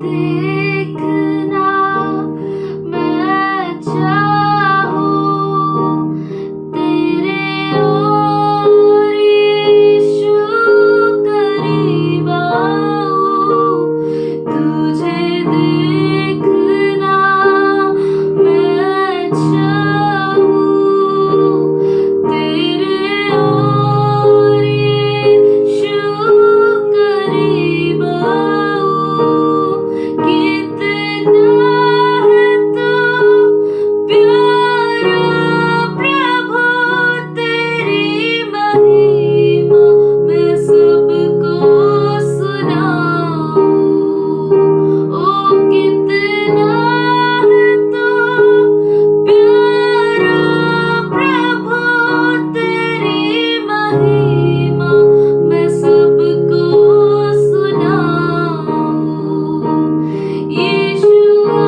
देखना मैं चाहूं, तेरे और यीशु करीब आऊं, तुझे देखना मैं चाहूं, तेरे और यीशु करीब आऊं, कितना है तू प्यारा प्रभु, तेरी महिमा मैं सबको सुनाऊं, ओ कितना है तू प्यारा प्रभु, तेरी महिमा मैं सबको सुनाऊं, यीशुआ,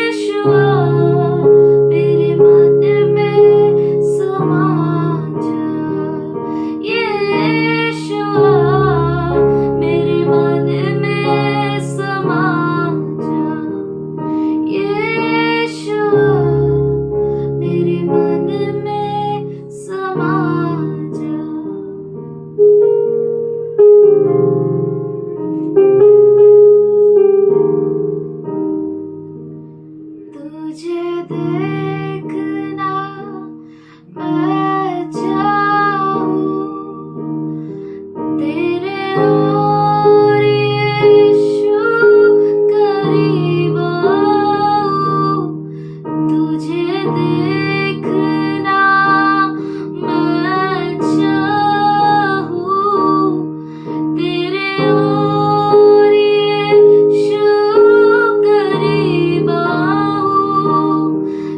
यीशुआ, मेरे मन में समा जा, यीशुआ, मेरे मन में समा जा, यीशुआ, मेरे मन में समा जा। तुझे देखना मैं चाहूं, तेरे और यीशु करीब आऊं, तुझे देखना मैं चाहूं, तेरे और यीशु करीब आऊं,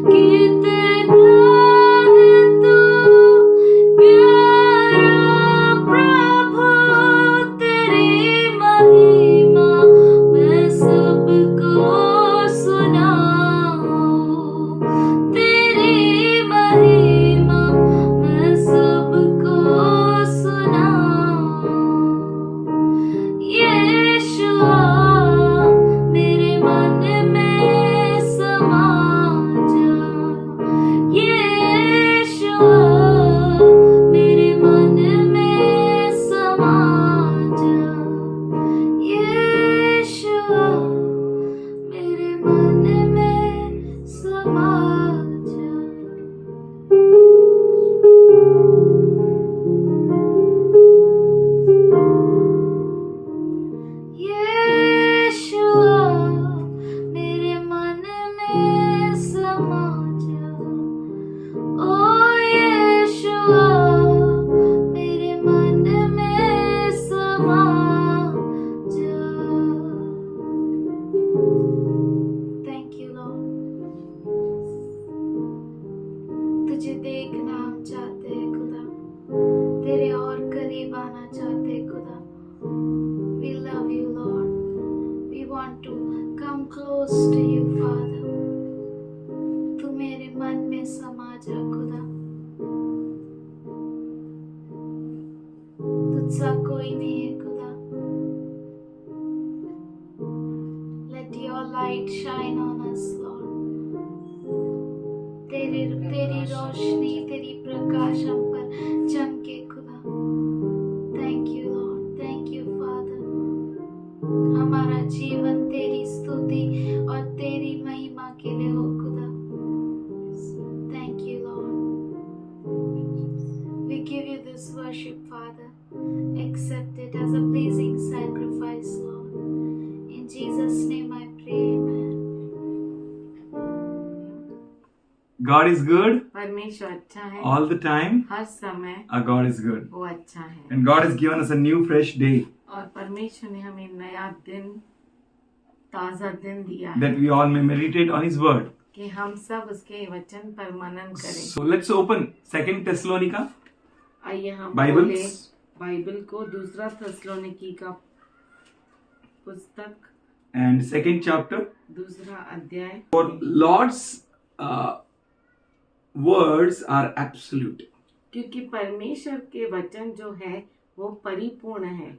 कितना है तू प्यारा प्रभु, तेरी महिमा मैं सबको सुनाऊं, तेरी महिमा मैं सबको सुनाऊं, यीशुआ, मेरे मन में समा जा, यीशुआ, मेरे मन में समा जा, यीशुआ, मेरे मन में समा जा। यीशुआ, मेरे मन में समा जा, ओ यीशुआ, मेरे मन में समा जा। थैंक यू लॉर्ड, तुझे देखना हम चाहते हैं खुदा, तेरे और करीब आना चाहते हैं खुदा। We love you, Lord. We want to come close to you, Father. तू मेरे मन में समा जा खुदा, तुझसा कोई नहीं है खुदा। Let your light shine on us, Lord. तेरी रोशनी, तेरी प्रकाश हम पर चमके खुदा। Thank you, Lord. Thank you, Father. हमारा जीवन तेरी स्तुति और तेरी महिमा के लिए हो खुदा। Thank you, Lord. We give you this worship, Father. Accept it as a pleasing sacrifice, Lord. In Jesus' name I pray, amen. God is good परमेश्वर अच्छा है all the time. हर समय, Our God is good. वो अच्छा है। And God has given us a new fresh day और परमेश्वर ने हमें नया दिन, ताजा दिन दिया है that we all may meditate on His word. कि हम सब उसके वचन पर मनन करें। So let's open 2 Thessalonica आइए हम Bibles. खोलें बाइबल को, दूसरा थेसलोनिकी का पुस्तक and second chapter. दूसरा अध्याय। For Lord's words are absolute. क्योंकि परमेश्वर के वचन जो है वो परिपूर्ण है,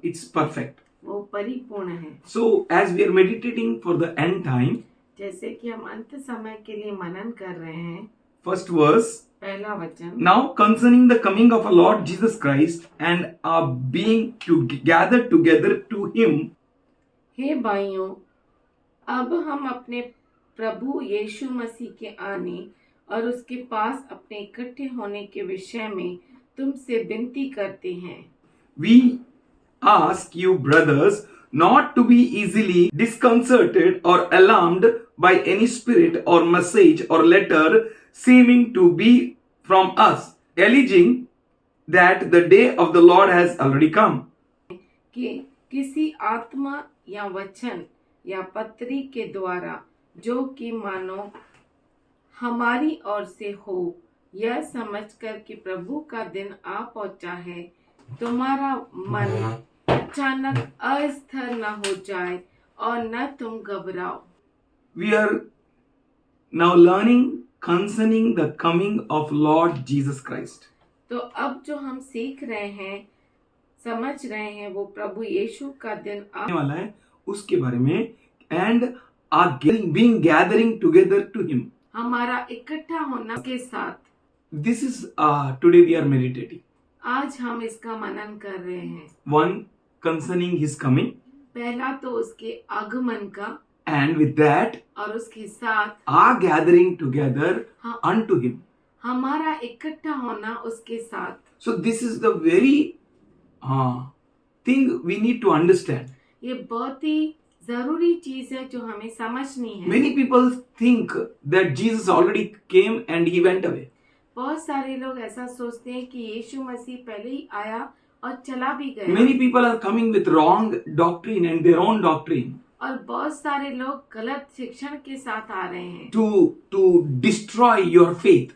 It's perfect. वो परिपूर्ण है। So as we are meditating for the end time, जैसे कि हम अंत समय के लिए मनन कर रहे हैं, first verse. पहला वचन। Now concerning the coming of our Lord Jesus Christ and our being gathered together to Him, हे भाइयों, अब हम अपने प्रभु यीशु मसीह के आने और उसके पास अपने इकट्ठे होने के विषय में तुमसे विनती करते हैं। we ask you, brothers, not to be easily disconcerted or alarmed by any spirit or message or letter seeming to be from us, alleging that the day of the Lord has already come. कि किसी आत्मा या वचन या पत्री के द्वारा जो कि मानो हमारी ओर से हो, यह समझकर कि प्रभु का दिन आ पहुंचा है, तुम्हारा मन अचानक अस्थिर न हो जाए और न तुम घबराओ। We are now learning concerning the coming of Lord Jesus Christ. तो अब जो हम सीख रहे हैं, समझ रहे हैं, वो प्रभु यीशु का दिन आने वाला है उसके बारे में, and are being gathering together to Him. हमारा इकट्ठा होना के साथ। This is today we are meditating. आज हम इसका मनन कर रहे हैं। One concerning His coming, पहला तो उसके आगमन का, and with that और उसके साथ are gathering together हाँ, unto Him. हमारा इकट्ठा होना उसके साथ। So this is the very thing we need to understand. ये बहुत ही जरूरी चीज है जो हमें समझनी है। Many people think that Jesus already came and He went away. बहुत सारे लोग ऐसा सोचते हैं कि यीशु मसीह पहले ही आया और चला भी गया। Many people are coming with wrong doctrine and their own doctrine और बहुत सारे लोग गलत शिक्षण के साथ आ रहे हैं to destroy your faith,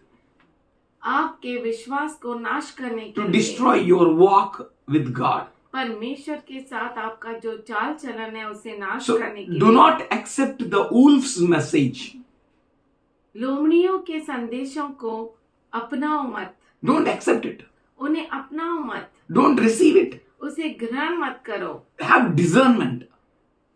आपके विश्वास को नाश करने के to लिए, destroy your walk with God. परमेश्वर के साथ आपका जो चाल चलन है उसे नाश So करने के do लिए। not accept the wolf's message. लोमड़ियों के संदेशों को अपनाओ मत, Don't accept it. उन्हें अपनाओ मत, Don't receive it. उसे ग्रहण मत करो। Have discernment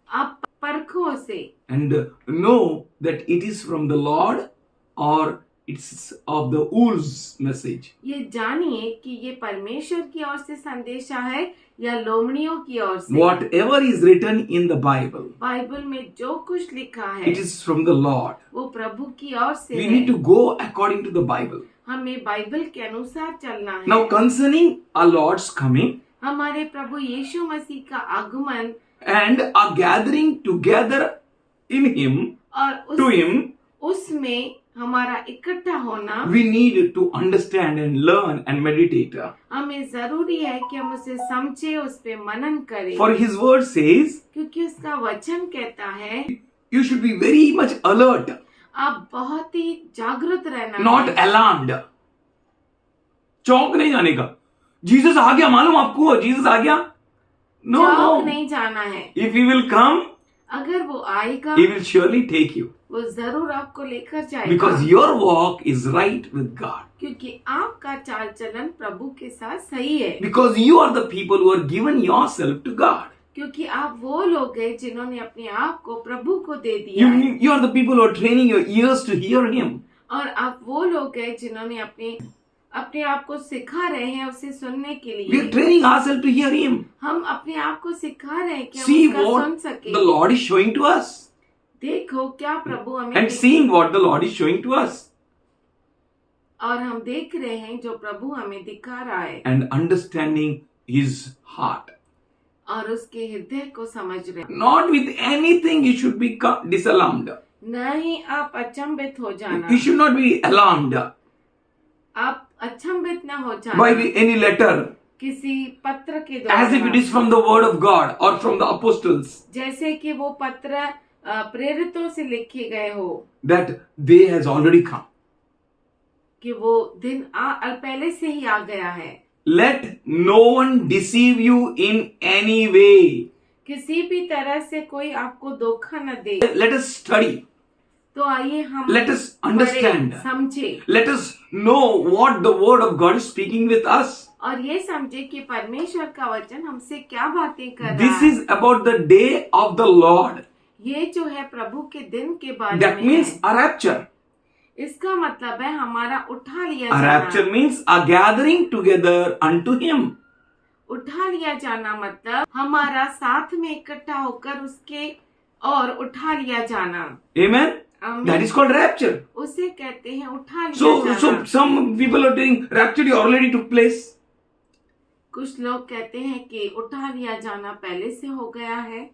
आप परखो उसे and know that it is from the Lord or it's of the wolf's message. ये जानिए कि ये परमेश्वर की ओर से संदेशा है या लोमड़ियों की ओर से। Whatever is written in the Bible, Bible में जो कुछ लिखा है it is from the Lord. वो प्रभु की ओर से We है। need to go according to the Bible. हमें बाइबल के अनुसार चलना है। Now concerning our Lord's coming हमारे प्रभु यीशु मसीह का आगमन and our gathering together in Him, और to Him, उसमें हमारा इकट्ठा होना, we need to understand and learn and meditate. हमें जरूरी है कि हम उसे समझे, उस पे मनन करें। For His word says, क्योंकि उसका वचन कहता है you should be very much alert, आप बहुत ही जागरूक रहना not है। alarmed. चौंक नहीं जाने का। जीसस आ गया, मालूम आपको जीसस आ गया? No, चौंक no. नहीं जाना है। If He will come, अगर वो आएगा He will surely take you. वो जरूर आपको लेकर जाएगा। Because your walk is right with God. क्योंकि आपका चाल चलन प्रभु के साथ सही है। Because you are the people who are given yourself to God. क्योंकि आप वो लोग हैं जिन्होंने अपने आप को प्रभु को दे दिया है। You are the people who are training your ears to hear Him. और आप वो लोग हैं जिन्होंने अपने आप को सिखा रहे हैं उसे सुनने के We are लिए। training ourselves to hear Him. हम अपने आप को सिखा रहे हैं कि हम See उसका सुन what सके। the Lord is showing to us. देखो क्या प्रभु हमें And seeing what the Lord is showing to us. और हम देख रहे हैं जो प्रभु हमें दिखा रहा है And understanding His heart. और उसके हृदय को समझ रहे हैं। Not with anything you should be disalarmed. नहीं आप अचंभित हो जाना, You should not be alarmed आप अचंभित न हो by जाना any letter किसी पत्र के as if it द्वारा, is from the word of God or from the apostles जैसे कि वो पत्र प्रेरितों से लिखे गए हो that day has already come. कि वो दिन पहले से ही आ गया है। Let no one deceive you in any way. किसी भी तरह से कोई आपको धोखा न दे। Let us study. तो आइए हम Let us understand. पढ़ें, समझे Let us know what the word of God is speaking with us. और ये समझे कि परमेश्वर का वचन हमसे क्या बातें कर रहा This है। is about the day of the Lord. ये जो है प्रभु के दिन के बारे That में means है। a rapture. इसका मतलब है हमारा उठा लिया A जाना। rapture means a gathering together unto Him. उठा लिया जाना मतलब हमारा साथ में इकट्ठा होकर उसके और उठा लिया जाना। Amen. आमीन। That is called rapture. उसे कहते हैं उठा लिया So जाना। some people are saying rapture already took place. कुछ लोग कहते हैं कि उठा लिया जाना पहले से हो गया है।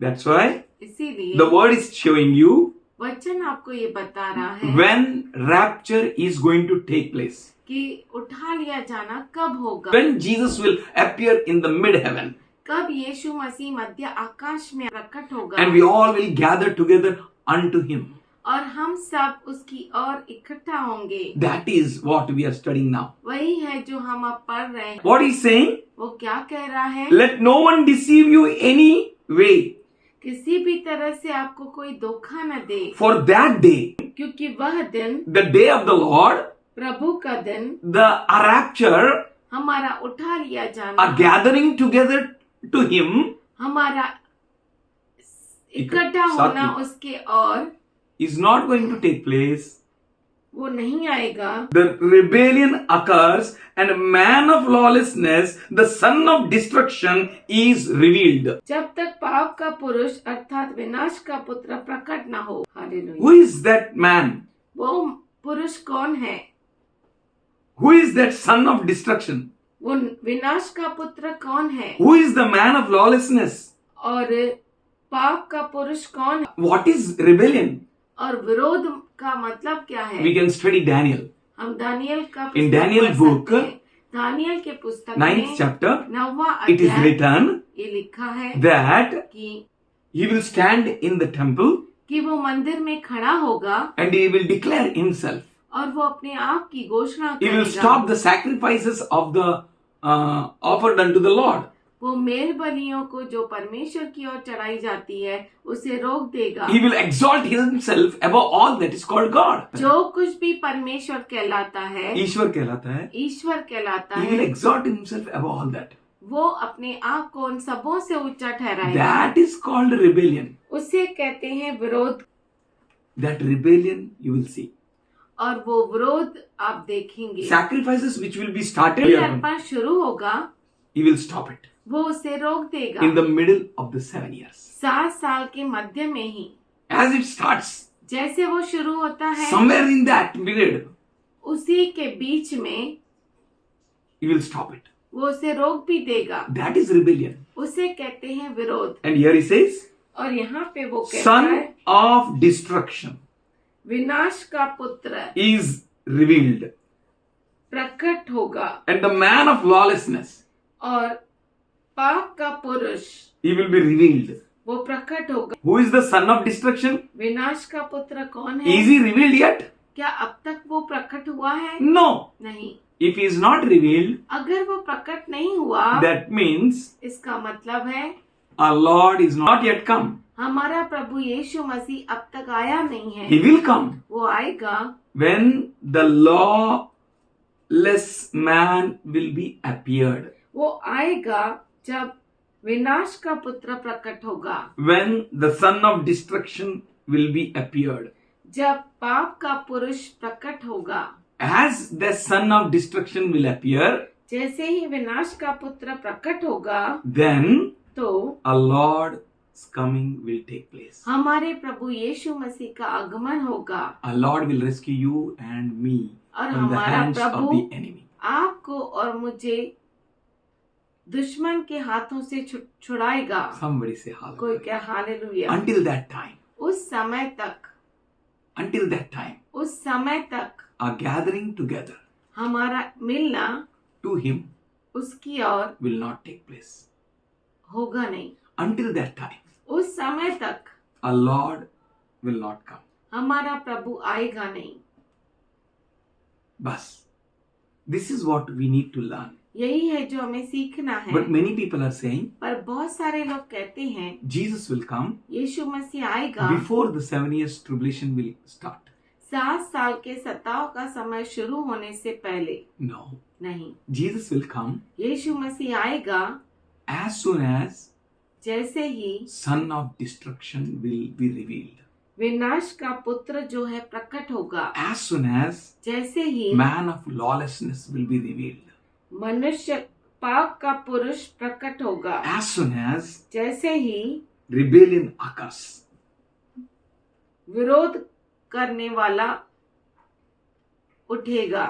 That's why इसीलिए the word is showing you वचन आपको ये बता रहा है when rapture is going to take place. कि उठा लिया जाना कब होगा। When Jesus will appear in the mid heaven कब यीशु मसीह मध्य आकाश में प्रकट होगा and we all will gather together unto Him. और हम सब उसकी ओर इकट्ठा होंगे। That is what we are studying now. वही है जो हम अब पढ़ रहे हैं। What He's saying? वो क्या कह रहा है? Let no one deceive you any way. किसी भी तरह से आपको कोई धोखा न दे, For that day, क्योंकि वह दिन the day of the Lord, प्रभु का दिन, a rapture, हमारा उठा लिया जाना, a gathering together to Him हमारा इकट्ठा साथ होना में। उसके और is not going to take place. वो नहीं आएगा। The rebellion occurs and a man of lawlessness, the son of destruction, is revealed. जब तक पाप का पुरुष अर्थात विनाश का पुत्र प्रकट न हो। Hallelujah. Who is that man? वो पुरुष कौन है? Who is that son of destruction? वो विनाश का पुत्र कौन है? Who is the man of lawlessness? और पाप का पुरुष कौन है? What is rebellion? और विरोध का मतलब क्या है? We can study Daniel. हम दानियल का In पुस्तक Daniel पढ़ book, सकते हैं। दानियल के पुस्तक 9th में chapter, 9वां it is अध्याय written ये लिखा है that कि he will stand in the temple वो मंदिर में खड़ा होगा and he will declare himself. और वो अपने आप की घोषणा He will करेगा। stop the sacrifices of the offered unto the Lord. वो मेल बलियों को जो परमेश्वर की ओर चढ़ाई जाती है उसे रोक देगा। He will exalt himself above all that is called God. जो कुछ भी परमेश्वर कहलाता है, ईश्वर कहलाता है. ईश्वर कहलाता He will है, exalt himself above all that. वो अपने आप को उन सबों से ऊंचा ठहराएगा। That is called rebellion. उसे कहते हैं विरोध। That rebellion you will see. और वो विरोध आप देखेंगे। Sacrifices which will be started, अर्पण शुरू होगा, he will stop it वो उसे रोक देगा। in the middle of the 7 years. 7 साल के मध्य में ही As it starts, जैसे वो शुरू होता है, somewhere in that period, उसी के बीच में he will stop it. वो उसे रोक भी देगा। That is rebellion. उसे कहते हैं विरोध। And here he says, और यहाँ पे वो कहता son है of destruction विनाश का पुत्र is revealed, प्रकट होगा and the man of lawlessness, और पाप का पुरुष he will be revealed. वो प्रकट होगा। Who is the son of destruction? विनाश का पुत्र कौन है? Is he revealed yet? क्या अब तक वो प्रकट हुआ है? No. नहीं। If he is not revealed, अगर वो प्रकट नहीं हुआ, that means इसका मतलब है our Lord is not yet come. हमारा प्रभु यीशु मसीह अब तक आया नहीं है। He will come वो आएगा when the lawless man will be appeared. वो आएगा जब विनाश का पुत्र प्रकट होगा, When the son of destruction will be appeared. जब पाप का पुरुष प्रकट होगा। As the son of destruction will appear, जैसे ही विनाश का पुत्र प्रकट होगा, then तो our Lord's coming will take place. हमारे प्रभु यीशु मसीह का आगमन होगा Our Lord will rescue you and me और from the हमारा hands of Prabhu the enemy. आपको और मुझे दुश्मन के हाथों से छुड़ाएगा। Somebody say कोई hallelujah. क्या हालेलुया। Until that time, उस समय तक, until that time, उस समय तक our gathering together हमारा मिलना to Him उसकी ओर will not take place. होगा नहीं। Until that time, उस समय तक our Lord will not come. हमारा प्रभु आएगा नहीं। Bas. This is what we need to learn. यही है जो हमें सीखना है। But many people are saying पर बहुत सारे लोग कहते हैं Jesus will come यीशु मसीह आएगा before the 7 years tribulation will start. 7 साल के सताव का समय शुरू होने से पहले। No. नहीं, Jesus will come यीशु मसीह आएगा as soon as जैसे ही Son of Destruction will be revealed. विनाश का पुत्र जो है प्रकट होगा, As soon as जैसे ही man of lawlessness will be revealed. मनुष्य पाप का पुरुष प्रकट होगा, As soon as जैसे ही rebellion occurs. विरोध करने वाला उठेगा।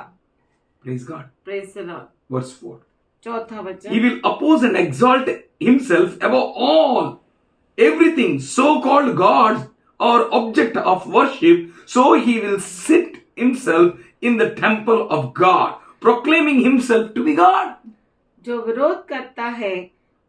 Praise God. Praise the Lord. Verse 4. चौथा He वचन, will oppose and exalt himself above all, everything so-called gods or object of worship. So he will sit himself in the temple of God, proclaiming himself to be God. जो विरोध करता है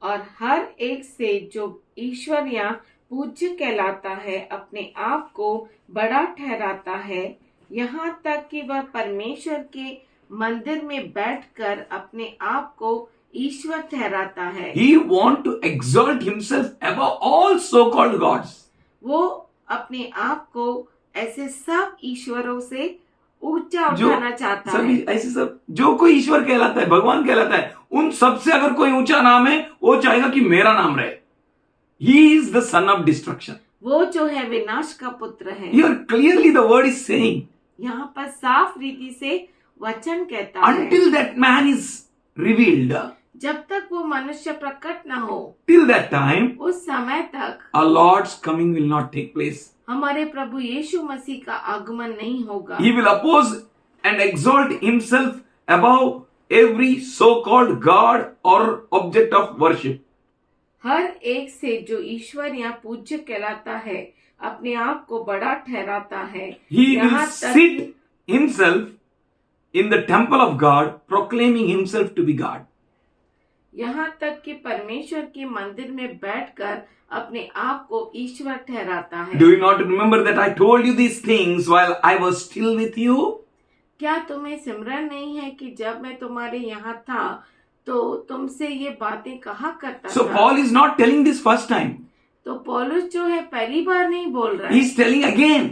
और हर एक से जो ईश्वर या पूज्य कहलाता है अपने आप को बड़ा ठहराता है, यहाँ तक कि वह परमेश्वर के मंदिर में बैठकर अपने आप को ईश्वर ठहराता है। He want to exalt himself above all so-called gods. वो अपने आप को ऐसे सब ईश्वरों से ऊंचा जो उठाना चाहता सभी है। ऐसे सब जो कोई ईश्वर कहलाता है, भगवान कहलाता है, उन सबसे अगर कोई ऊंचा नाम है, वो चाहेगा कि मेरा नाम रहे। He is the son of destruction. वो जो है विनाश का पुत्र है। Here clearly the word is saying, यहाँ पर साफ रीति से वचन कहता है, until that man is revealed, जब तक वो मनुष्य प्रकट न हो, till that time, उस समय तक our Lord's coming will not take place. हमारे प्रभु यीशु मसीह का आगमन नहीं होगा। He will oppose and exalt himself above every so-called God or object of worship. हर एक से जो ईश्वर या पूज्य कहलाता है अपने आप को बड़ा ठहराता है। He will यहाँ तक sit himself in the temple of God, proclaiming himself to be God. यहाँ तक कि परमेश्वर के मंदिर में बैठकर अपने आप को ईश्वर ठहराता है। Do you not remember that I told you these things while I was still with you? क्या तुम्हें सिमरन नहीं है कि जब मैं तुम्हारे यहाँ था तो तुमसे ये बातें कहा करता So था? Paul is not telling this first time. तो पौलुस जो है पहली बार नहीं बोल रहा He है, is telling again.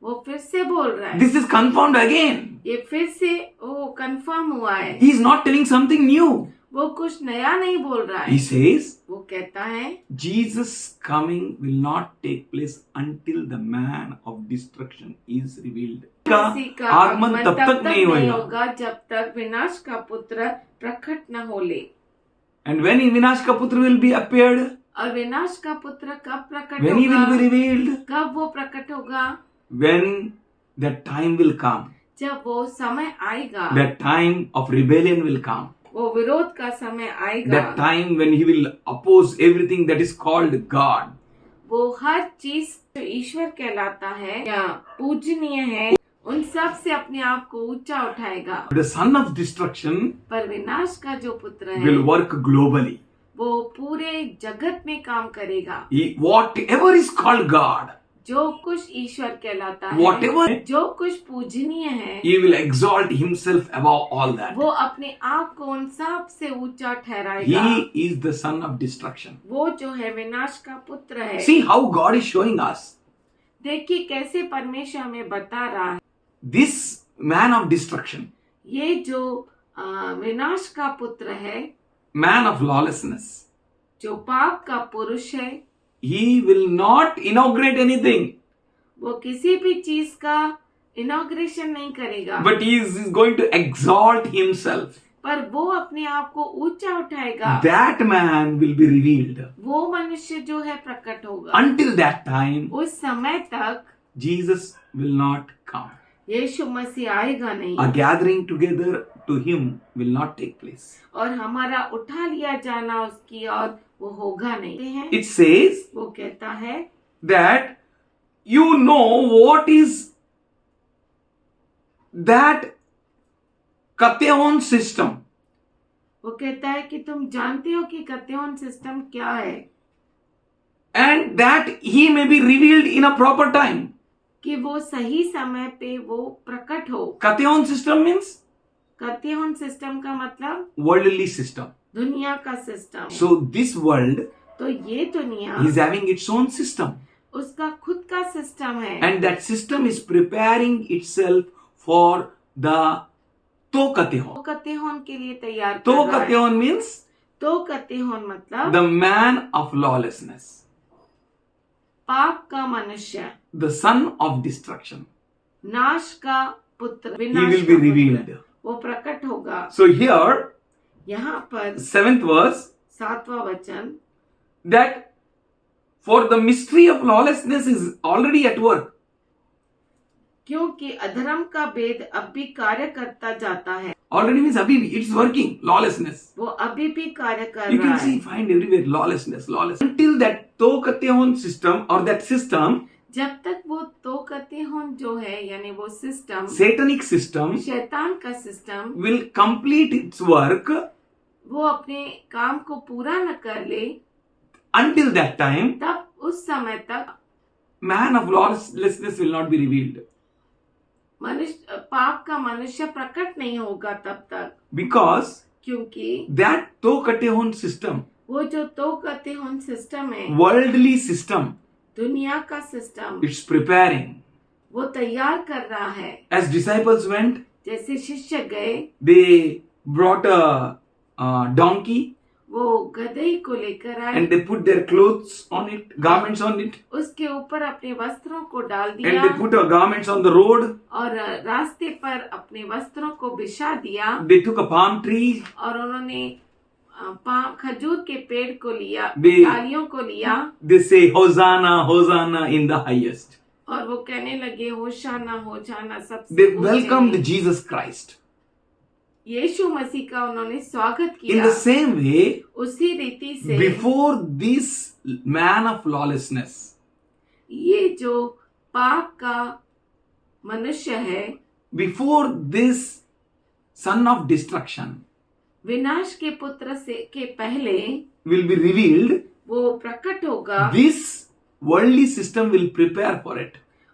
वो फिर से बोल रहा है। This is confirmed again. ये फिर से वो कंफर्म हुआ है। He is not telling something new. वो कुछ नया नहीं बोल रहा है। He says, वो कहता है Jesus coming will not take place until the man of destruction is revealed. मसीह का आगमन तब तक नहीं होगा। होगा जब तक विनाश का पुत्र प्रकट न हो ले। And when विनाश का पुत्र will be appeared, और विनाश का पुत्र कब प्रकट when he will be होगा? revealed, कब वो प्रकट होगा? when that time will come, जब वो समय आएगा, that time of rebellion will come, वो विरोध का समय आएगा, that time when he will oppose everything that is called God. वो हर चीज जो ईश्वर कहलाता है या पूजनीय है उन सब से अपने आप को ऊंचा उठाएगा। The son of destruction पर विनाश का जो पुत्र है will work globally. वो पूरे जगत में काम करेगा। Whatever is called God, जो कुछ ईश्वर कहलाता है, whatever, जो कुछ पूजनीय है, he will exalt himself above all that. वो अपने आप को उन सब से ऊंचा ठहराएगा। He is the son of destruction. वो जो है विनाश का पुत्र है। See how God is showing us. देखिए कैसे परमेश्वर हमें बता रहा है। This man of destruction, ये जो विनाश का पुत्र है, man of lawlessness, जो पाप का पुरुष है, he will not inaugurate anything, वो किसी भी चीज का इनॉग्रेशन नहीं करेगा, but he is going to exalt himself. पर वो अपने आप को ऊंचा उठाएगा। That man will be revealed. वो मनुष्य जो है प्रकट होगा। Until that time, उस समय तक Jesus will not come. यीशु मसीह आएगा नहीं A gathering together to him will not take place. और हमारा उठा लिया जाना उसकी और वो होगा नहीं। It says वो कहता है that you know what is that Katheon system. वो कहता है कि तुम जानते हो कि कथ्योन सिस्टम क्या है, And that he may be revealed in a proper time. कि वो सही समय पे वो प्रकट हो। Katheon system means कथेहोन सिस्टम का मतलब worldly system. दुनिया का सिस्टम। So this world तो ये दुनिया is having its own system, उसका खुद का सिस्टम है, and that system is preparing itself for the Tokatehon. तो कथेहोन के लिए तैयार कर रहा है। Tokatehon means तो कथेहोन मतलब the man of lawlessness, पाप का मनुष्य, the son of destruction. नाश का पुत्र, He विनाश will का be पुत्र, revealed. वो प्रकट होगा। So here, यहाँ पर 7th verse, 7वां वचन, that for the mystery of lawlessness is already at work. क्योंकि अधर्म का भेद अब भी कार्य करता जाता है। Already means abhi bhi, it's working. Lawlessness. वो अभी भी कार्य कर You रहा can see, है। find everywhere lawlessness, lawlessness. Until that Tokatehon system or that system, जब तक वो तो कथेहोन जो है यानी वो सिस्टम, satanic system, शैतान का system, will complete its work, वो अपने काम को पूरा न कर ले, until that time, तब उस समय तक man of lawlessness will not be revealed. मनुष्य, पाप का मनुष्य प्रकट नहीं होगा तब तक, Because क्योंकि that Tokatehon system, वो जो तो कथेहोन सिस्टम है, worldly system, दुनिया का सिस्टम, it's preparing. वो तैयार कर रहा है। As disciples went, जैसे शिष्य गए, they brought a donkey वो गदही को लेकर आए, and they put their clothes on it, garments on it, उसके ऊपर अपने वस्त्रों को डाल and दिया they put garments on the road. और रास्ते पर अपने वस्त्रों को बिछा दिया They took a palm tree, और उन्होंने खजूर के पेड़ को लिया, They- डालियों को लिया they say, Hosanna, Hosanna in the highest. और वो कहने लगे होशाना होशाना सबसे They ऊंचे welcomed में। Jesus Christ. यीशु मसीह का उन्होंने स्वागत In किया। the same way, उसी रीति से before this man of lawlessness, ये जो पाप का मनुष्य है, before this son of destruction विनाश के पुत्र से के पहले will be revealed, वो प्रकट होगा this worldly system will prepare for it.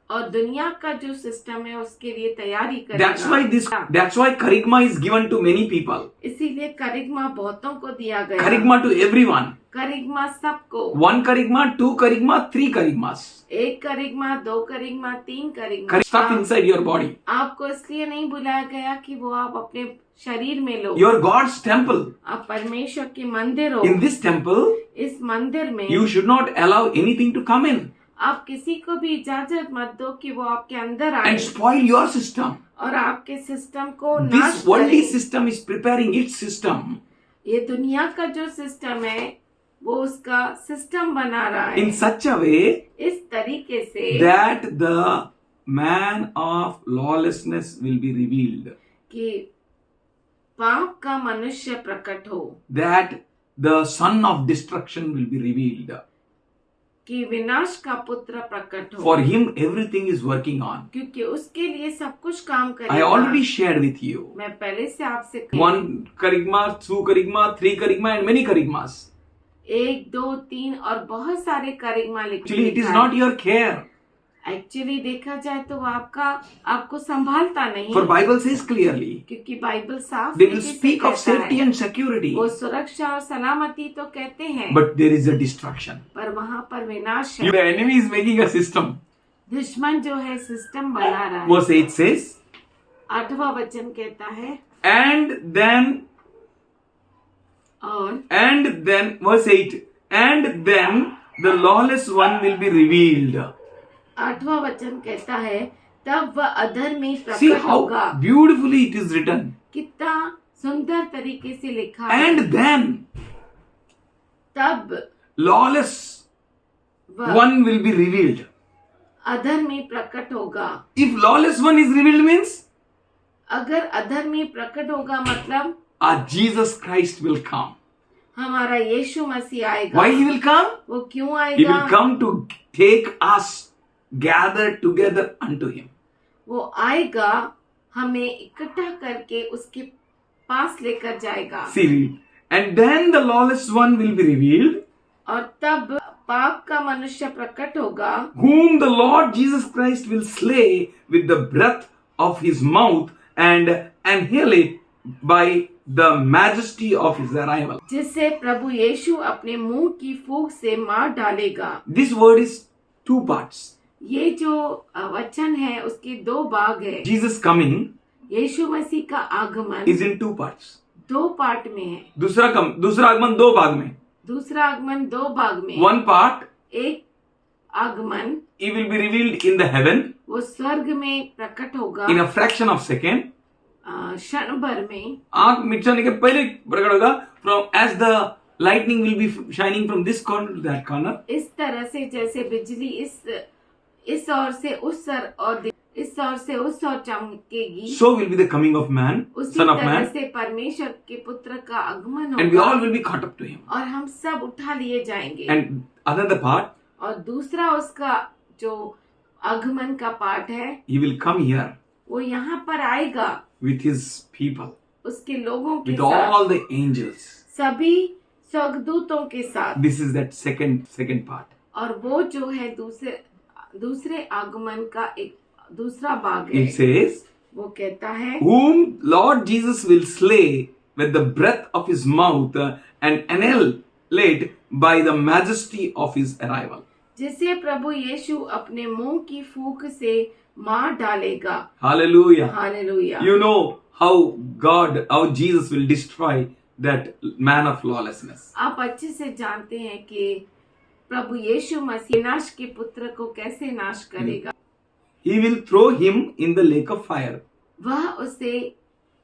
और दुनिया का जो सिस्टम है उसके लिए तैयारी That's why करेगा। that's why charisma is given to many people. इसीलिए करिश्मा बहुतों को दिया गया। Charisma to everyone. करिश्मा सबको, 1 charisma, 2 charisma, 3 charismas. एक करिश्मा, 2 करिश्मा, 3 करिश्मा। Stuff inside your body. आपको इसलिए नहीं बुलाया गया कि वो आप अपने शरीर में लो। You're God's temple. आप परमेश्वर के मंदिर हो। In this temple, इस मंदिर में you should not allow anything to come in आप किसी को भी इजाजत मत दो कि वो आपके अंदर आए and spoil your system. और आपके सिस्टम को This नाश worldly करे। system is preparing its system ये दुनिया का जो सिस्टम है वो उसका सिस्टम बना रहा है in such a way इस तरीके से that the man of lawlessness will be revealed, कि पाप का मनुष्य प्रकट हो, that the son of destruction will be revealed. कि विनाश का पुत्र प्रकट हो। For him, everything is working on. क्योंकि उसके लिए सब कुछ काम I करेगा। already shared with you. मैं पहले से आपसे 1 charisma, 2 charisma, 3 charisma, and many charismas. 1, 2, 3 और बहुत सारे करिश्मा Actually, it is not your care. Actually देखा जाए तो आपको संभालता नहीं। For Bible says clearly, क्योंकि बाइबल साफ they will तरीके से speak of कहता safety है। and security, वो सुरक्षा और सलामती तो कहते हैं, but there is a destruction. पर वहाँ पर विनाश है। The enemy is making a system. दुश्मन जो है सिस्टम बना रहा है। Verse 8 says, 8वां वचन कहता है and then, verse 8, and then the lawless one will be revealed. 8वां वचन कहता है तब वह अधर्मी See प्रकट how होगा। beautifully it is written. कितना सुंदर तरीके से लिखा है। And then तब lawless वह one will be revealed. अधर्मी प्रकट होगा। If lawless one is revealed means अगर अधर्मी प्रकट होगा मतलब Jesus Christ will come. हमारा यीशु मसीह आएगा। Why he will come? वो क्यों He आएगा? will come to take us gathered together unto him. वो आएगा हमें इकट्ठा करके उसके पास लेकर जाएगा। See, read. And then the lawless one will be revealed, और तब पाप का मनुष्य प्रकट होगा, whom the Lord Jesus Christ will slay with the breath of his mouth and annihilate by the majesty of his arrival. जिससे प्रभु यीशु अपने मुंह की फूंक से मार डालेगा। This word is two parts. ये जो वचन है उसके दो भाग है। Jesus coming यीशु मसीह का आगमन is in two parts. दो पार्ट में है। दूसरा आगमन दो भाग में. दूसरा आगमन दो भाग में। One part, एक आगमन he will be revealed in the heaven वो स्वर्ग में प्रकट होगा in a fraction of second. क्षण भर में, आंख मिचने के पहले प्रकट होगा. From as the lightning will be shining from this corner to that corner. इस तरह से जैसे बिजली इस ओर से उस ओर और इस ओर से उस ओर चमकेगी, So will be the coming of man, उसी son of तरह man, से परमेश्वर के पुत्र का आगमन and we all होगा will be caught up to him. और हम सब उठा लिए जाएंगे। And another part, और दूसरा उसका जो आगमन का पार्ट है he will come here वो यहाँ पर आएगा with his people, उसके लोगों के with साथ, all the angels. सभी स्वर्गदूतों के साथ। This is that second part. और वो जो है दूसरे आगमन का एक दूसरा भाग है। It says, वो कहता है whom Lord Jesus will slay with the breath of his mouth and annihilate by the majesty of his arrival. जिसे प्रभु यीशु अपने मुंह की फूंक से मार डालेगा। Hallelujah. Hallelujah. You know how Jesus will destroy that man of lawlessness. आप अच्छे से जानते हैं कि प्रभु यीशु मसीह नाश के पुत्र को कैसे नाश करेगा। He will throw him in the lake of fire. वह उसे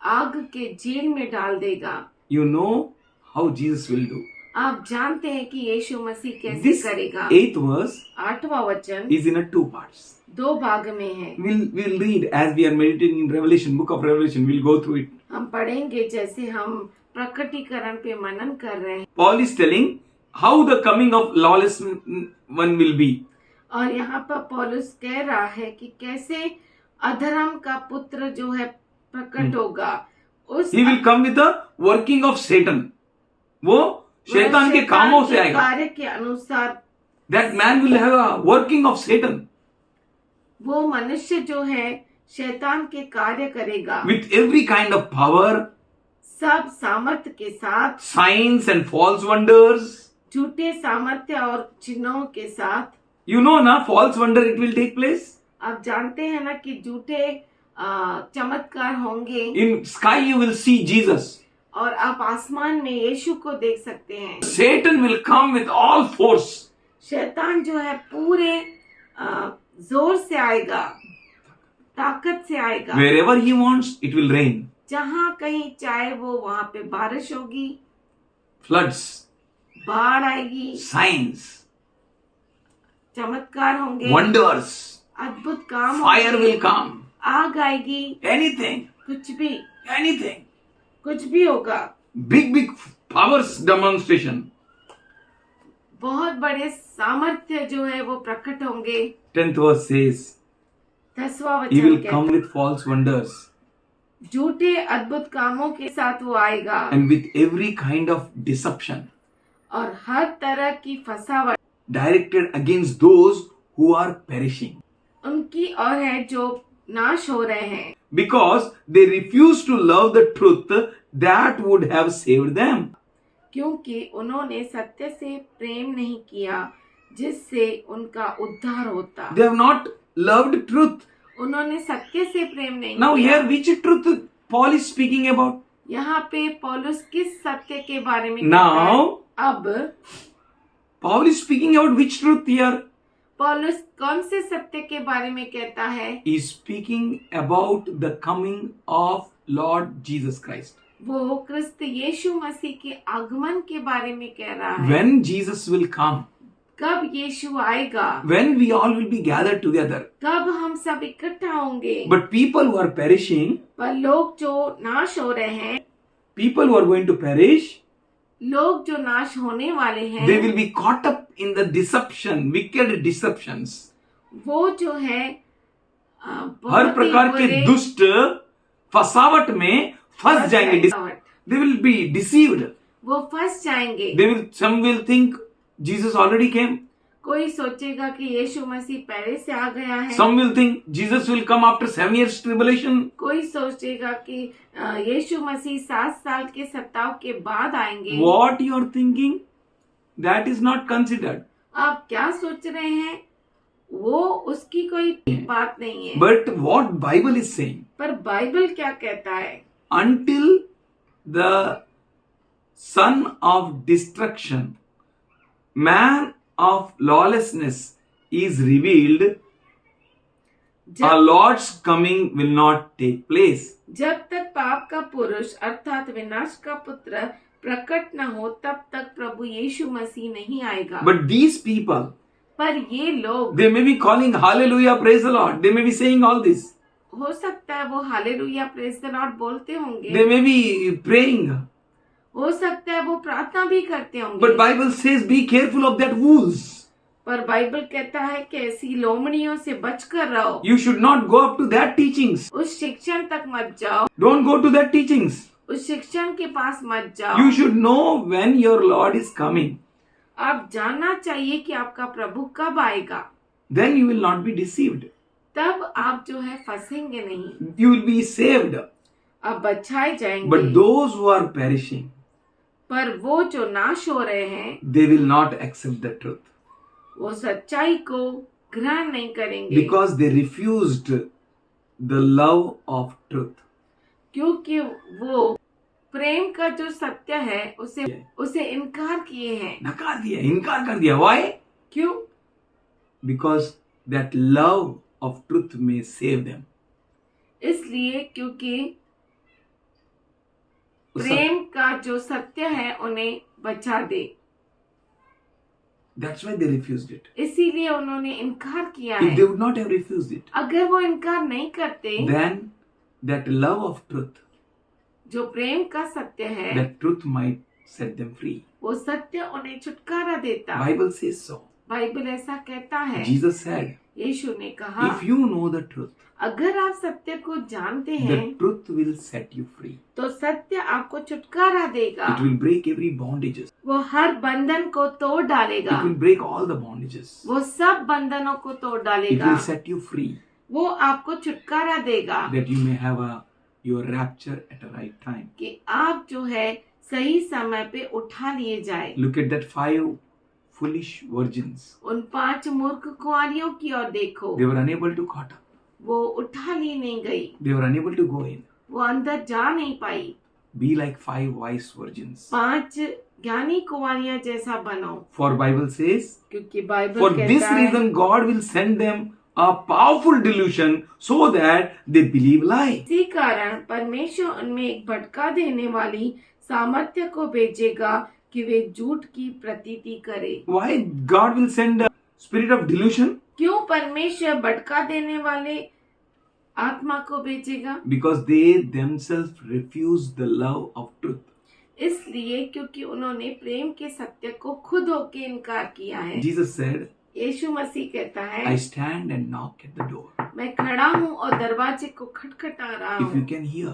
आग के झील में डाल देगा। You know how Jesus will do. आप जानते हैं कि यीशु मसीह कैसे This करेगा। 8th verse 8वां वचन is in a two parts. दो भाग में है। We'll read as we are meditating in Revelation, book of Revelation. We'll go through it. हम पढ़ेंगे जैसे हम प्रकटीकरण पे मनन कर रहे हैं। Paul is telling how the coming of lawless one will be. और यहाँ पर पौलुस कह रहा है कि कैसे अधर्म का पुत्र जो है प्रकट होगा। उस He will come with the working of Satan. वो शैतान के कामों से आएगा. कार्य के अनुसार That man will have a working of Satan. वो मनुष्य जो है शैतान के कार्य करेगा With every kind of power, सब सामर्थ्य के साथ, signs and false wonders. झूठे सामर्थ्य और चिन्हों के साथ। You know na, false wonder it will take place. आप जानते हैं ना कि झूठे चमत्कार होंगे। In sky you will see Jesus. और आप आसमान में यीशु को देख सकते हैं। Satan will come with all force. शैतान जो है पूरे जोर से आएगा, ताकत से आएगा। Wherever he wants, it will rain. जहाँ कहीं चाहे वो वहाँ पे बारिश होगी, Floods, बाढ़ आएगी, signs, चमत्कार होंगे, wonders, अद्भुत काम fire होंगे, will come. आग आएगी, Anything, कुछ भी होगा। big powers demonstration. बहुत बड़े सामर्थ्य जो है वो प्रकट होंगे। 10th verse says, 10वां he will वचन come कहता with false wonders है झूठे अद्भुत कामों के साथ वो आएगा and with every kind of deception और हर तरह की फसावट directed against those who are perishing, उनकी और है जो नाश हो रहे हैं, because they refuse to love the truth that would have saved them. क्योंकि उन्होंने सत्य से प्रेम नहीं किया जिससे उनका उद्धार होता। They have not loved truth. उन्होंने सत्य से प्रेम नहीं Now किया। here which truth Paul is speaking about? यहाँ पे पौलुस किस सत्य के बारे में कहता है? Now अब Paul is speaking about which truth here? पौलुस कौन से सत्य के बारे में कहता है? He is speaking about the coming of Lord Jesus Christ. वो क्रिस्त यीशु मसीह के आगमन के बारे में कह रहा है। When Jesus will come, कब यीशु आएगा, when we all will be gathered together. कब हम सब इकट्ठा होंगे। But people who are perishing, पर लोग जो नाश हो रहे हैं, people who are going to perish, लोग जो नाश होने वाले हैं, they will be caught up in the deception, wicked deceptions. वो जो है बहुत हर ही प्रकार के बुरे दुष्ट फसावट में फंस जाएंगे. They will be deceived. वो फंस जाएंगे। Some will think Jesus already came. कोई सोचेगा कि यीशु मसीह पहले से आ गया है। Some will think Jesus will come after 7 years tribulation. कोई सोचेगा कि यीशु मसीह 7 साल के सताव के बाद आएंगे। What you are thinking, that is not considered. आप क्या सोच रहे हैं वो उसकी कोई बात नहीं है। But what Bible is saying, पर बाइबल क्या कहता है? until the son of destruction, man of lawlessness is revealed, our Lord's coming will not take place. जब तक पाप का पुरुष अर्थात विनाश का पुत्र प्रकट न हो तब तक प्रभु यीशु मसीह नहीं आएगा। But these people, पर ये लोग, they may be calling hallelujah, praise the Lord. They may be saying all this. हो सकता है वो हालेलुया प्रेज द लॉर्ड बोलते होंगे, They may be praying. हो सकता है वो प्रार्थना भी करते होंगे। But Bible says be careful of that wolves. पर बाइबल कहता है कि ऐसी लोमड़ियों से बचकर रहो। You should not go up to that teachings. उस शिक्षण तक मत जाओ, Don't go to that teachings. उस शिक्षण के पास मत जाओ। You should know when your Lord is coming. आप जानना चाहिए कि आपका प्रभु कब आएगा, Then you will not be deceived. तब आप जो है फंसेंगे नहीं, You will be saved. आप बचाए जाएंगे। But those who are perishing, पर वो जो नाश हो रहे हैं they will not accept the truth. वो सच्चाई को ग्रहण नहीं करेंगे, Because they refused the love of truth. क्योंकि वो प्रेम का जो सत्य है उसे इनकार किए हैं। नकार दिया, इनकार कर दिया. Why? क्यों? Because that love of truth may save them. इसलिए क्योंकि प्रेम का जो सत्य है उन्हें बचा दे, That's why they refused it. इसीलिए उन्होंने इनकार किया If है। they would not have refused it, अगर वो इनकार नहीं करते, then that love of truth, जो प्रेम का सत्य है, that truth might set them free. वो सत्य उन्हें छुटकारा देता। Bible says so. बाइबल ऐसा कहता है। Jesus said, यीशु ने कहा, if you know the truth, अगर आप सत्य को जानते हैं the truth will set you free. तो सत्य आपको छुटकारा देगा। It will break every bondages. वो हर बंधन को तोड़ डालेगा, It will break all the bondages. वो सब बंधनों को तोड़ It डालेगा, will set you free, वो आपको छुटकारा देगा that you may have your rapture at a right time. कि आप जो है सही समय पे उठा लिए जाए। Look at that 5 foolish virgins. उन 5 मूर्ख कुंवारियों की ओर देखो, They were unable to caught up. वो उठा ली नहीं गई, They were unable to go in. वो अंदर जा नहीं पाई। Be like 5 wise virgins. 5 ज्ञानी कुंवारियां जैसा बनो, For Bible says, क्योंकि बाइबल for this कहता है reason God will send them a powerful delusion so that they believe lie. इसी कारण परमेश्वर उनमें एक भटका देने वाली सामर्थ्य को भेजेगा कि वे झूठ की प्रतीति करे। Why God will send a spirit of delusion? क्यों परमेश्वर भटका देने वाले आत्मा को भेजेगा? Because they themselves refuse the love of truth. इसलिए क्योंकि उन्होंने प्रेम के सत्य को खुद होके इनकार किया है। Jesus said, यीशु मसीह कहता है, I stand and knock at the door. मैं खड़ा हूँ और दरवाजे को खटखटा रहा If you हूँ। can hear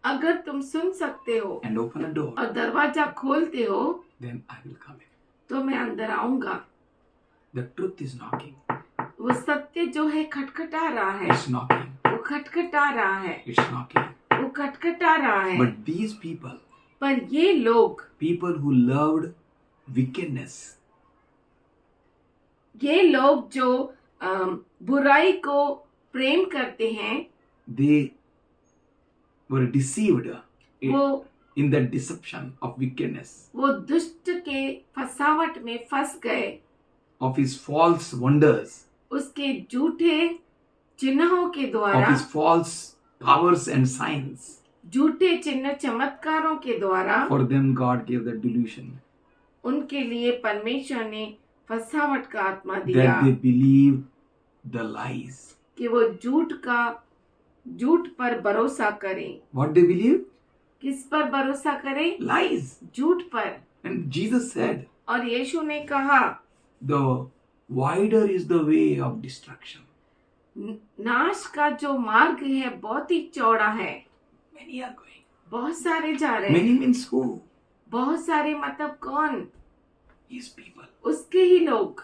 अगर तुम सुन सकते हो and open a door, और दरवाजा खोलते हो then I will come in. तो मैं अंदर आऊंगा। The truth is knocking. वो सत्य जो है खटखटा रहा है, It's knocking. वो खटखटा रहा है, It's knocking. वो खटखटा रहा है। But these people, पर ये लोग, people who loved wickedness, ये लोग जो बुराई को प्रेम करते हैं, they were deceived वो in that deception of wickedness, वो दुष्ट के फसावट में फंस गए, of his false wonders, उसके झूठे चिन्हों के of द्वारा, his false powers and signs. झूठे चिन्ह चमत्कारों के द्वारा For them God gave the delusion उनके लिए परमेश्वर ने फसावट का आत्मा दिया that they believe the lies. कि वो झूठ पर भरोसा करें। What they believe? किस पर भरोसा करें? Lies. झूठ पर। And Jesus said, और यीशु ने कहा, the wider is the way of destruction. नाश का जो मार्ग है बहुत ही चौड़ा है, Many are going. बहुत सारे जा रहे हैं। Many means who? बहुत सारे मतलब कौन? His people. उसके ही लोग।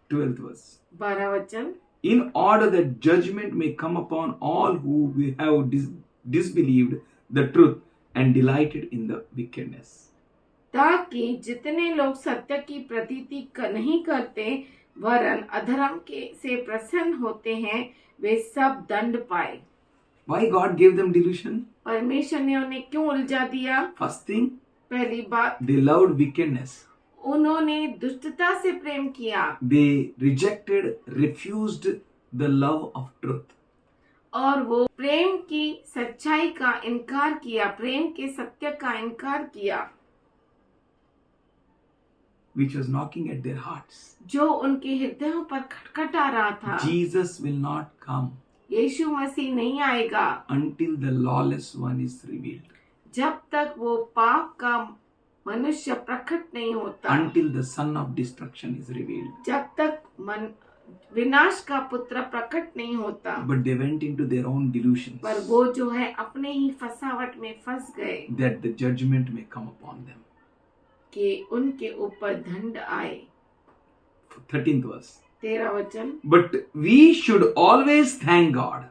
12th verse. 12 वचन, In order that judgment may come upon all who have disbelieved the truth and delighted in the wickedness. ताकि जितने लोग सत्य की प्रतीति नहीं करते वरन अधर्म के से प्रसन्न होते हैं वे सब दंड पाए। Why God gave them delusion? परमेश्वर ने उन्हें क्यों उलझा दिया? First thing, पहली बात, they loved wickedness. उन्होंने दुष्टता से प्रेम किया They rejected, refused the love of truth. और वो प्रेम की सच्चाई का इनकार किया, प्रेम के सत्य का इनकार किया Which was knocking at their hearts. जो उनके हृदयों पर खटखटा रहा था। Jesus will not come यीशु मसीह नहीं आएगा until the lawless one is revealed. जब तक वो पाप का मनुष्य प्रकट नहीं होता, Until the son of destruction is revealed. जब तक विनाश का पुत्र प्रकट नहीं होता। But they went into their own delusions पर वो जो है अपने ही फसावट में फंस गए that the judgment may come upon them. कि उनके ऊपर दंड आए। 13th verse. 13 वचन, But we should always thank God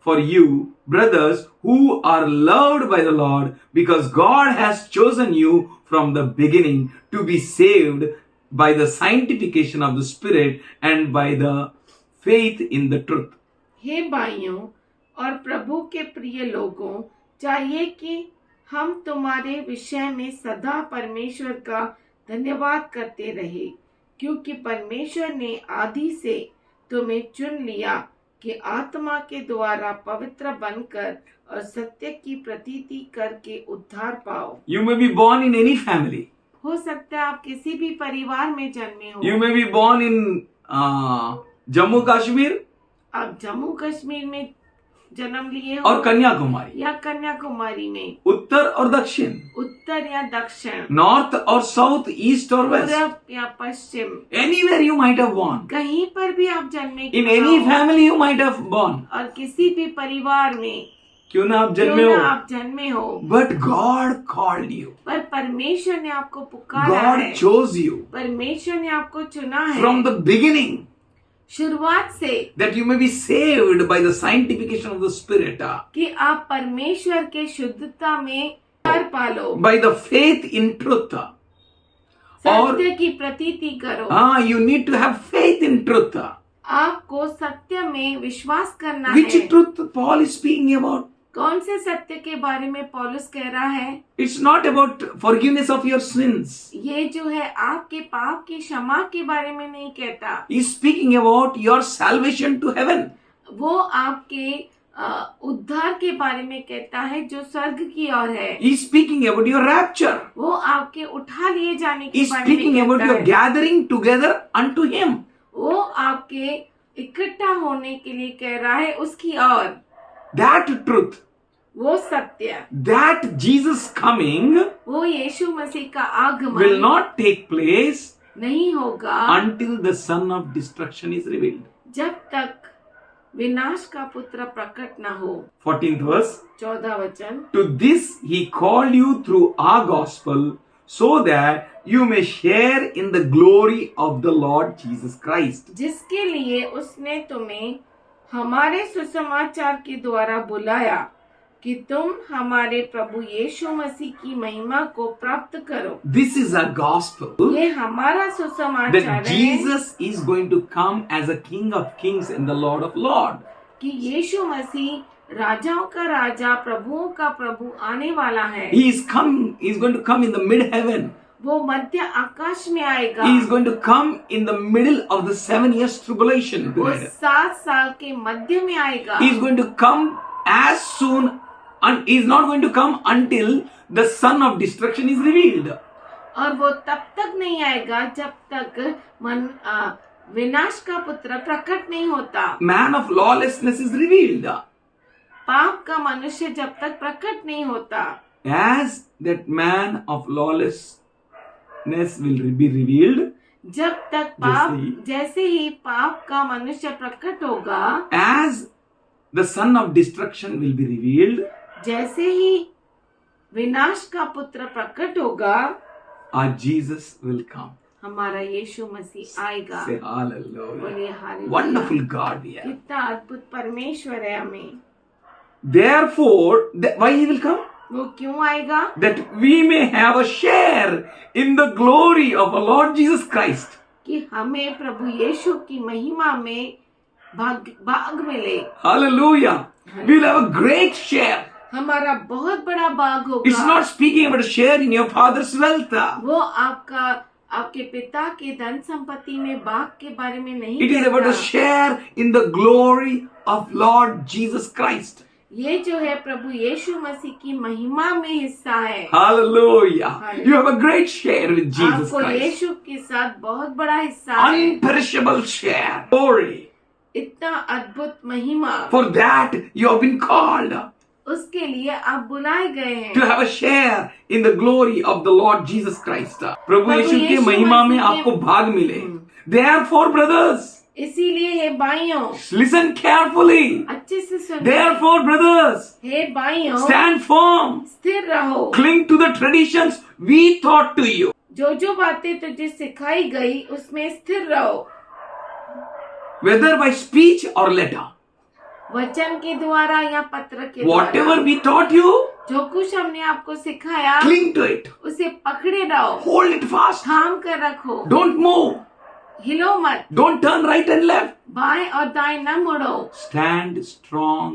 for you, brothers, who are loved by the Lord, because God has chosen you from the beginning to be saved by the sanctification of the Spirit and by the faith in the truth. हे भाइयों और प्रभु के प्रिय लोगों, चाहिए कि हम तुम्हारे विषय में सदा परमेश्वर का धन्यवाद करते रहे, क्योंकि परमेश्वर ने आदि से तुम्हें चुन लिया कि आत्मा के द्वारा पवित्र बनकर और सत्य की प्रतीति करके उद्धार पाओ। You may be born in any family. हो सकता है आप किसी भी परिवार में जन्मे हो। You may be born in Jammu Kashmir आप जम्मू कश्मीर में जन्म लिए हो और कन्याकुमारी, या कन्याकुमारी में, उत्तर और दक्षिण, उत्तर या दक्षिण, नॉर्थ और साउथ, ईस्ट और वेस्ट. पूरब या पश्चिम, Anywhere you might have born. कहीं पर भी आप जन्मे In क्यों any ना हो, family you might have born. और किसी भी परिवार में क्यों ना आप क्यों जन्मे ना हो. आप जन्मे हो, But God called you. पर परमेश्वर ने आपको पुकारा है, God chose you परमेश्वर ने आपको चुना है from the beginning शुरुआत से, that you may be saved by the sanctification of the Spirit, कि आप परमेश्वर के शुद्धता में कर पालो, by the faith in truth. सत्य की प्रतीति करो। You need to have faith in truth. आपको सत्य में विश्वास करना Which है। truth Paul is speaking about? कौन से सत्य के बारे में पौलुस कह रहा है? It's not about forgiveness of your sins. ये जो है आपके पाप की क्षमा के बारे में नहीं कहता, He's speaking about your salvation to heaven. वो आपके उद्धार के बारे में कहता है जो स्वर्ग की ओर है। He's speaking about your rapture. वो आपके उठा लिए जाने के He's बारे speaking में about कहता your है। gathering together unto Him. वो आपके इकट्ठा होने के लिए कह रहा है उसकी ओर। That truth, वो सत्य, that Jesus coming वो यीशु मसीह का आगमन will not take place नहीं होगा until the son of destruction is revealed. जब तक विनाश का पुत्र प्रकट न हो। 14th verse. 14 वचन, To this He called you through our gospel, so that you may share in the glory of the Lord Jesus Christ. जिसके लिए उसने तुम्हें हमारे सुसमाचार के द्वारा बुलाया कि तुम हमारे प्रभु यीशु मसीह की महिमा को प्राप्त करो। This is a gospel ये हमारा सुसमाचार that है Jesus is going to come as a King of Kings and the Lord of Lords. कि यीशु मसीह राजाओं का राजा, प्रभुओं का प्रभु आने वाला है। He is going to come in the mid heaven. वो मध्य आकाश में आएगा। He is going to come in the middle of the 7 years tribulation वो period. 7 साल के मध्य में आएगा। He is going to come as soon, and he is not going to come until the son of destruction is revealed. और वो तब तक नहीं आएगा जब तक विनाश का पुत्र प्रकट नहीं होता। Man of lawlessness is revealed. पाप का मनुष्य जब तक प्रकट नहीं होता, As that man of lawlessness will be revealed, जब तक पाप जैसे ही पाप का मनुष्य प्रकट होगा, as the son of destruction will be revealed, जैसे ही विनाश का पुत्र प्रकट होगा, our Jesus will come. हमारा यीशु मसीह आएगा। Say hallelujah. बोलिए hallelujah. Wonderful God we have. कितना अद्भुत परमेश्वर है हमें। Therefore, why he will come? वो क्यों आएगा? That we may have a share in the glory of our Lord Jesus Christ. कि हमें प्रभु यीशु की महिमा में भाग मिले। Hallelujah. We will have a great share. हमारा बहुत बड़ा भाग होगा। It's not speaking about a share in your father's wealth. वो आपके पिता के धन संपत्ति में भाग के बारे में नहीं It is about a share in the glory of Lord Jesus Christ. ये जो है प्रभु यीशु मसीह की महिमा में हिस्सा है। Hallelujah. You have a great share with Jesus आपको Christ. यीशु के साथ बहुत बड़ा हिस्सा है। Unperishable share. Glory. इतना अद्भुत महिमा। For that you have been called उसके लिए आप बुलाए गए हैं। to have a share in the glory of the Lord Jesus Christ. प्रभु यीशु की महिमा में आपको भाग मिले. Therefore, brothers, इसीलिए हे भाइयों, listen carefully. अच्छे से सुनिए। Therefore, brothers, हे भाइयों, stand firm. स्थिर रहो। Cling to the traditions we taught to you. जो बातें तुझे सिखाई गई उसमें स्थिर रहो। Whether by speech or letter. वचन के द्वारा या पत्र के द्वारा। Whatever we taught you, जो कुछ हमने आपको सिखाया cling to it. उसे पकड़े रहो। Hold it fast. थाम कर रखो। Don't move. हिलो मत। Don't turn right and left. बाएं और दाएं न मुड़ो। Stand strong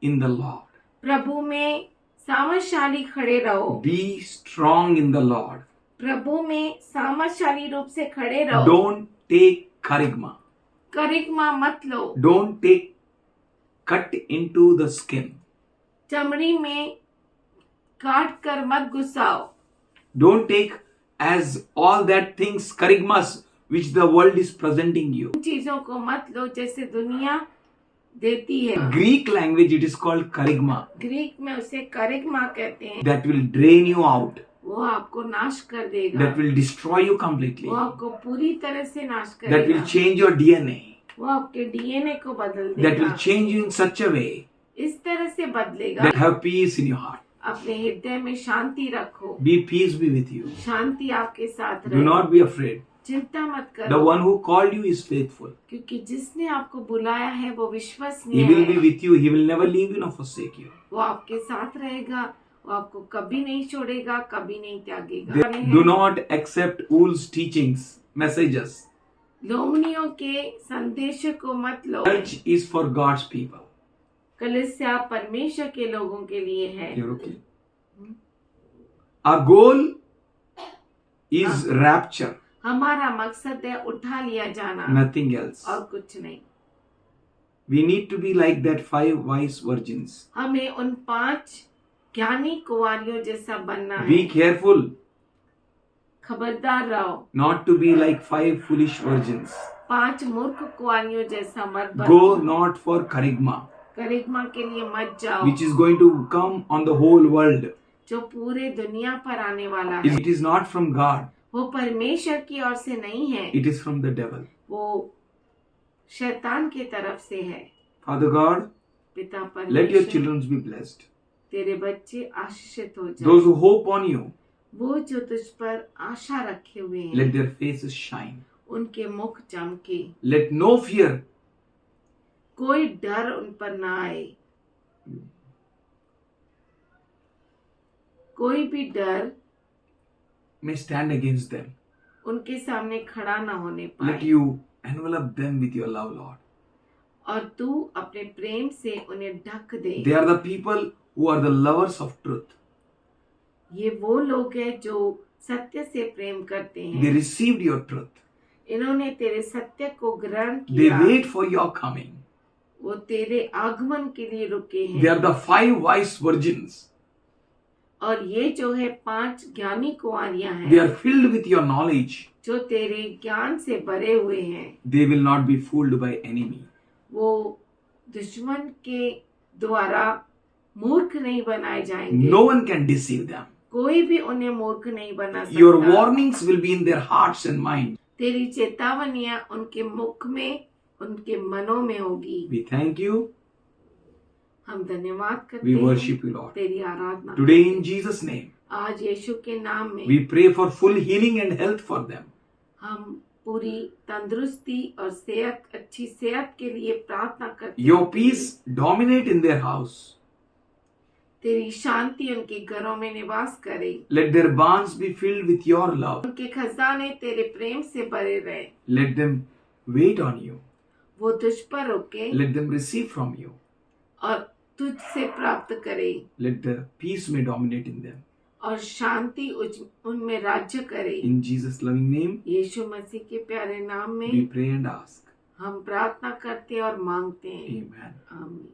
in the Lord. प्रभु में सामर्थशाली खड़े रहो। Be strong in the Lord. प्रभु में सामर्थशाली रूप से खड़े रहो। Don't take charisma. करिश्मा मत लो। Don't take cut into the skin. चमड़ी में काट कर मत घुसाओ। Don't take as all that things charismas which the world is presenting you. उन चीजों को मत लो जैसे दुनिया देती है। Greek language it is called charisma. Greek में उसे करिश्मा कहते हैं। That will drain you out. वो आपको नाश कर देगा। That will destroy you completely. वो आपको पूरी तरह से नाश That करेगा। will change your DNA. वो आपके डीएनए को बदल That will देगा। change you in such a way इस तरह से बदलेगा। that have peace in your heart. अपने हृदय में शांति रखो। Be peace be with you. शांति आपके साथ Do रहे। not be afraid. चिंता मत The करो, one who called you is faithful. क्योंकि जिसने आपको बुलाया है वो He विश्वसनीय will be है। with you. He will never leave you nor forsake you. वो आपके साथ रहेगा। वो आपको कभी नहीं छोड़ेगा, कभी नहीं त्यागेगा। Do not accept Wool's teachings, messages. लोमनियों के संदेश को मत लो। Church is for God's people. कलीसिया परमेश्वर के लोगों के लिए है। You're okay? Our goal is rapture, हमारा मकसद है उठा लिया जाना, nothing else. और कुछ नहीं। We need to be like that 5 wise virgins. हमें उन 5 ज्ञानी कुंवारियों जैसा बनना है। Be careful खबरदार रहो, not to be like 5 foolish virgins. 5 मूर्ख कुंवारियों जैसा मत बनो। Go not for charisma, करिश्मा के लिए मत जाओ, which is going to come on the whole world. जो पूरे दुनिया पर आने वाला है। It is not from God. वो परमेश्वर की ओर से नहीं है, It is from the devil. वो शैतान की तरफ से है। Father God, पिता let your परमेश्वर, children be blessed. तेरे बच्चे आशीषित हो जाए। Those who hope on you, वो जो तुझ पर आशा रखे हुए हैं, let their faces shine. उनके मुख चमके, Let no fear कोई डर उन पर ना आए, कोई भी डर may stand against them. उनके सामने खड़ा ना होने Let पाए। you envelop them with your love, Lord. और तू अपने प्रेम से उन्हें ढक दे। They are the people who are the lovers of truth. ये वो लोग हैं जो सत्य से प्रेम करते They हैं। received your truth. इन्होंने तेरे सत्य को ग्रहण They किया। wait for your coming. वो तेरे आगमन के लिए रुके They हैं। are the 5 wise virgins. और ये जो है 5 ज्ञानी कुंवारियां They हैं, are filled with your knowledge. जो तेरे ज्ञान से भरे हुए हैं। They will not be fooled by enemy. वो दुश्मन के द्वारा मूर्ख नहीं बनाए जाएंगे। No one can deceive them. कोई भी उन्हें मूर्ख नहीं बना सकता। Your warnings will be in their hearts and minds. तेरी चेतावनियां उनके मुख में, उनके मनों में होगी। We thank you. हम धन्यवाद करते We हैं, worship you, Lord. तेरी आराधना। Today in Jesus' name, आज यीशु के नाम में we pray for full healing and health for them. हम पूरी तंदुरुस्ती और अच्छी सेहत के लिए प्रार्थना करते Your हैं। peace dominate in their house. तेरी शांति उनके घरों में निवास करे। Let their barns be filled with your love. उनके खजाने तेरे प्रेम से भरे रहे। Let them wait on you. वो तुझ पर रुके Let them receive from you. और तुझसे प्राप्त करे Let the peace may dominate in them. और शांति उनमें राज्य करे। In Jesus' loving name, यीशु मसीह के प्यारे नाम we में pray and ask. हम प्रार्थना करते और मांगते हैं। Amen. आमीन।